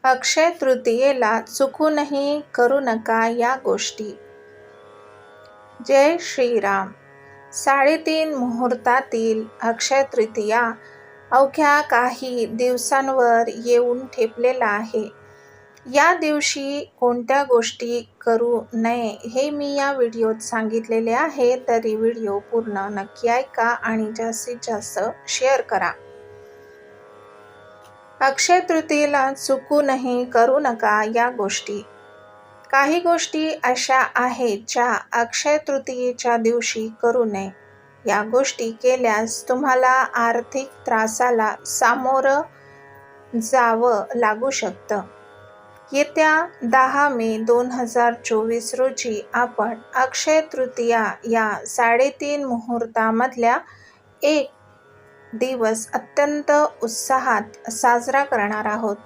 अक्षय तृतीयेला चुकूनही करू नका या गोष्टी. जय श्रीराम. 3:30 मुहूर्तातील अक्षय तृतीया अवघ्या काही दिवसांवर येऊन ठेपलेला आहे. या दिवशी कोणत्या गोष्टी करू नये हे मी या व्हिडिओत सांगितलेले आहे, तरी व्हिडिओ पूर्ण नक्की ऐका आणि जास्तीत जास्त शेअर करा. अक्षय तृतीयेला चुकूनही करू नका या गोष्टी. काही गोष्टी अशा आहेत ज्या अक्षय तृतीयेच्या दिवशी करू नये. या गोष्टी केल्यास तुम्हाला आर्थिक त्रासाला सामोरं जावं लागू शकतं. येत्या 10 मे 2024 रोजी आपण अक्षय तृतीया या 3:30 मुहूर्तामधल्या एक दिवस अत्यंत उत्साहात साजरा करणार आहोत.